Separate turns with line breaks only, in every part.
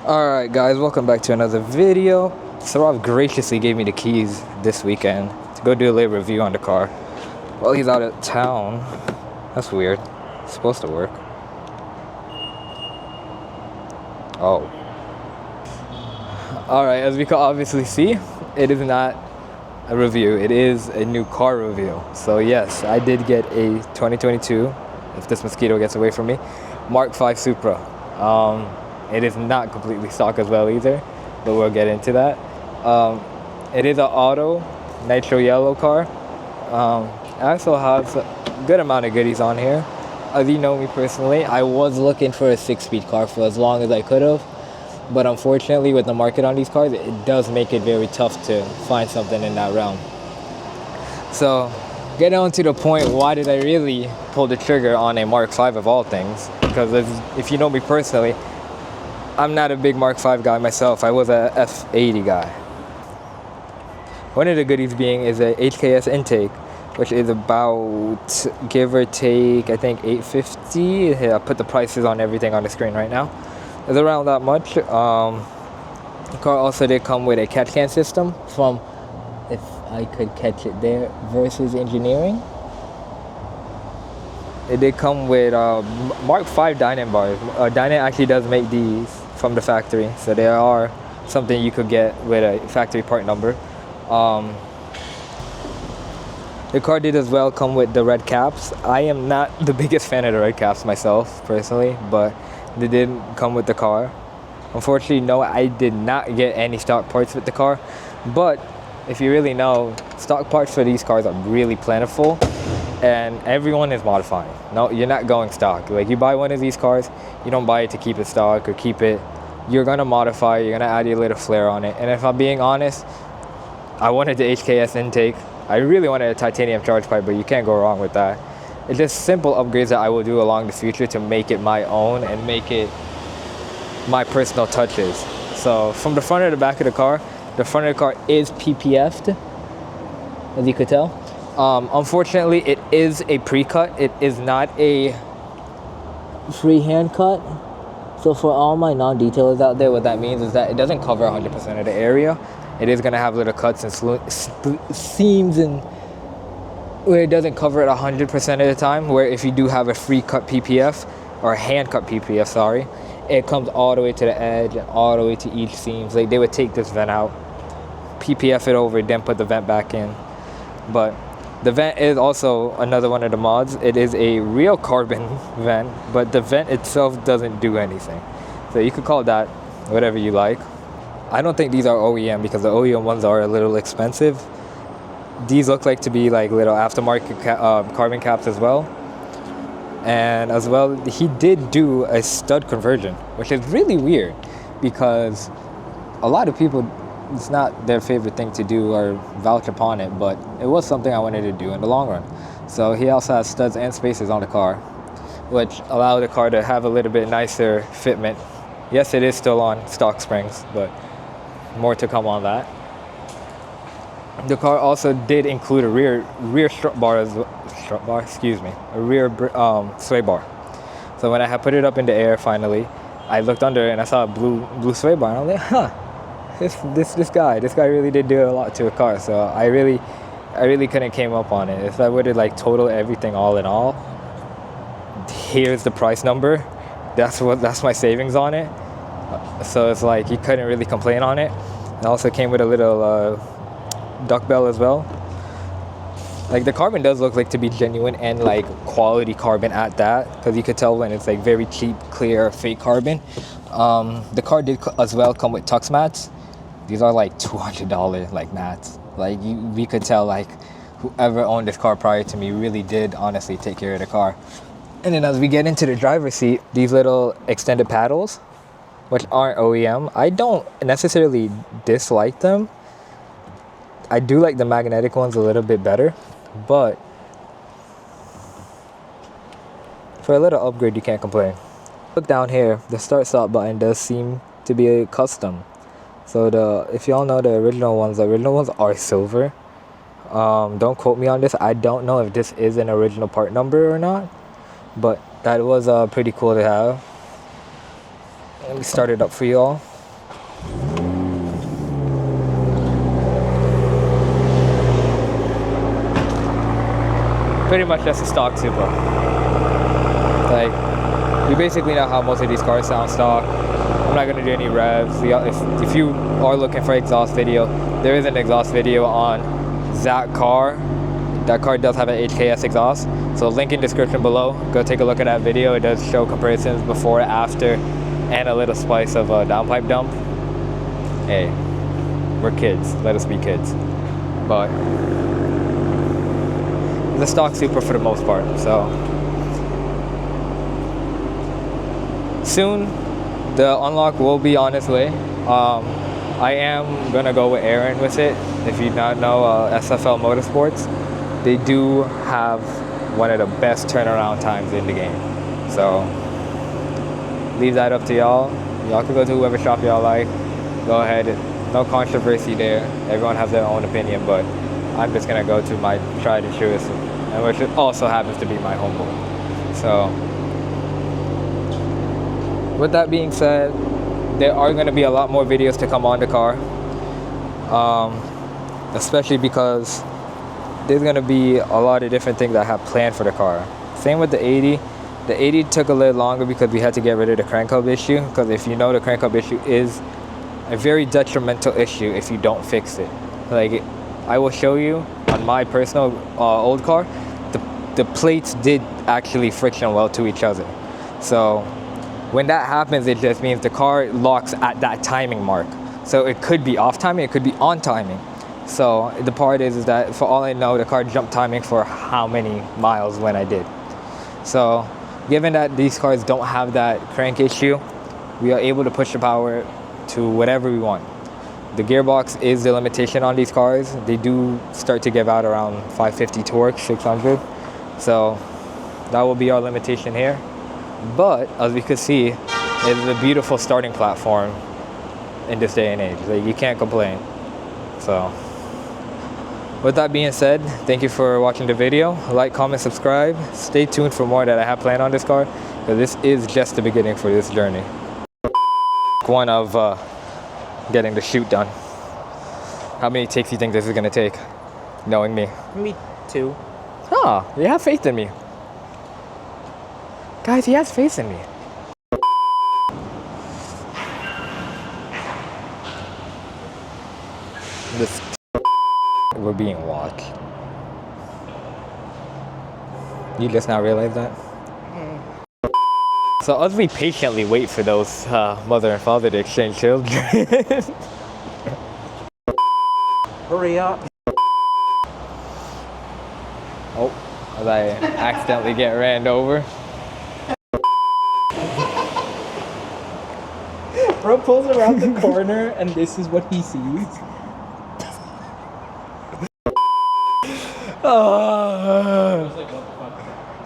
Alright guys, welcome back to another video. Saurav graciously gave me the keys this weekend to go do a little review on the car while he's out of town. That's weird. It's supposed to work. Oh. Alright, as we can obviously see, it is not a review. It is a new car review. So yes, I did get a 2022, if this mosquito gets away from me, MK5 Supra. It is not completely stock as well either, but we'll get into that. It is an auto nitro yellow car. It also has a good amount of goodies on here. As you know me personally, I was looking for a 6-speed car for as long as I could have, but unfortunately with the market on these cars, it does make it very tough to find something in that realm. So getting on to the point, why did I really pull the trigger on a MK5 of all things? Because if you know me personally, I'm not a big MK5 guy myself. I was a F80 guy. One of the goodies being is a HKS intake, which is about, give or take, I think $850. Here, I put the prices on everything on the screen right now. It's around that much. The car also did come with a catch can system from, if I could catch it there, Versus Engineering. It did come with MK5 Dynan bars. Dynan actually does make these from the factory, so they are something you could get with a factory part number. The car did as well come with the red caps. I am not the biggest fan of the red caps myself, personally, but they did come with the car. Unfortunately, no, I did not get any stock parts with the car, but if you really know, stock parts for these cars are really plentiful, and everyone is modifying. No, you're not going stock. Like, you buy one of these cars, you don't buy it to keep it stock or keep it. You're gonna modify, you're gonna add your little flair on it. And if I'm being honest, I wanted the HKS intake. I really wanted a titanium charge pipe, but you can't go wrong with that. It's just simple upgrades that I will do along the future to make it my own and make it my personal touches. So from the front or the back of the car is PPF'd, as you could tell. Unfortunately, it is a pre-cut. It is not a freehand cut. So for all my non-detailers out there, what that means is that it doesn't cover 100% of the area. It is going to have little cuts and seams, and where it doesn't cover it 100% of the time, where if you do have a free cut PPF, or a hand cut PPF, sorry, it comes all the way to the edge and all the way to each seams. Like, they would take this vent out, PPF it over, then put the vent back in. But the vent is also another one of the mods. It is a real carbon vent, but the vent itself doesn't do anything. So you could call that whatever you like. I don't think these are OEM, because the OEM ones are a little expensive. These look like to be like little aftermarket carbon caps as well. And as well, he did do a stud conversion, which is really weird, because a lot of people, it's not their favorite thing to do or vouch upon it, but it was something I wanted to do in the long run. So he also has studs and spacers on the car, which allow the car to have a little bit nicer fitment. Yes, it is still on stock springs, but more to come on that. The car also did include a rear strut bar, a rear sway bar. So when I had put it up in the air finally, I looked under and I saw a blue sway bar, and I was like, huh. This guy really did do a lot to a car. So I really couldn't came up on it. If I would have like total everything all in all, here's the price number. That's my savings on it. So it's like you couldn't really complain on it. It also came with a little duck bell as well. Like, the carbon does look like to be genuine and like quality carbon at that, because you could tell when it's like very cheap, clear, fake carbon. The car did as well come with tux mats. These are like $200 like mats. Like, we could tell like whoever owned this car prior to me really did honestly take care of the car. And then as we get into the driver's seat, these little extended paddles, which aren't OEM, I don't necessarily dislike them. I do like the magnetic ones a little bit better, but for a little upgrade, you can't complain. Look down here, the start-stop button does seem to be a custom. So if y'all know the original ones are silver. Don't quote me on this. I don't know if this is an original part number or not, but that was pretty cool to have. Let me start it up for y'all. pretty much just a stock Supra. Like, you basically know how most of these cars sound stock. I'm not gonna do any revs. If you are looking for exhaust video, there is an exhaust video on that car. That car does have an HKS exhaust. So link in description below. Go take a look at that video. It does show comparisons before, after, and a little spice of a downpipe dump. Hey, we're kids. Let us be kids. But it's a stock Supra for the most part. So soon, the unlock will be on its way. I am gonna go with Aaron with it. If you not know SFL Motorsports, they do have one of the best turnaround times in the game. So leave that up to y'all. Y'all can go to whoever shop y'all like. Go ahead. No controversy there. Everyone has their own opinion, but I'm just gonna go to my tried and truest, and which also happens to be my homeboy. So with that being said, there are going to be a lot more videos to come on the car, especially because there's going to be a lot of different things I have planned for the car. Same with the 80. The 80 took a little longer because we had to get rid of the crank hub issue, because if you know, the crank hub issue is a very detrimental issue if you don't fix it. Like, I will show you on my personal old car, the plates did actually friction weld to each other. So when that happens, it just means the car locks at that timing mark. So it could be off timing, it could be on timing. So the part is that for all I know, the car jumped timing for how many miles when I did. So given that these cars don't have that crank issue, we are able to push the power to whatever we want. The gearbox is the limitation on these cars. They do start to give out around 550 torque, 600. So that will be our limitation here. But as we could see, it's a beautiful starting platform in this day and age. Like, you can't complain. So with that being said, thank you for watching the video. Like, comment, subscribe. Stay tuned for more that I have planned on this car, because this is just the beginning for this journey. One of getting the shoot done. How many takes do you think this is gonna take, knowing me?
Me too.
Ah, you have faith in me. Guys, he has faith in me. This we're being watched. You just now realize that? So as we patiently wait for those mother and father to exchange children.
Hurry up.
Oh, as I accidentally get ran over.
Bro pulls around the corner and this is what he sees.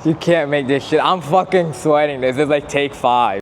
You can't make this shit. I'm fucking sweating. This is like take 5.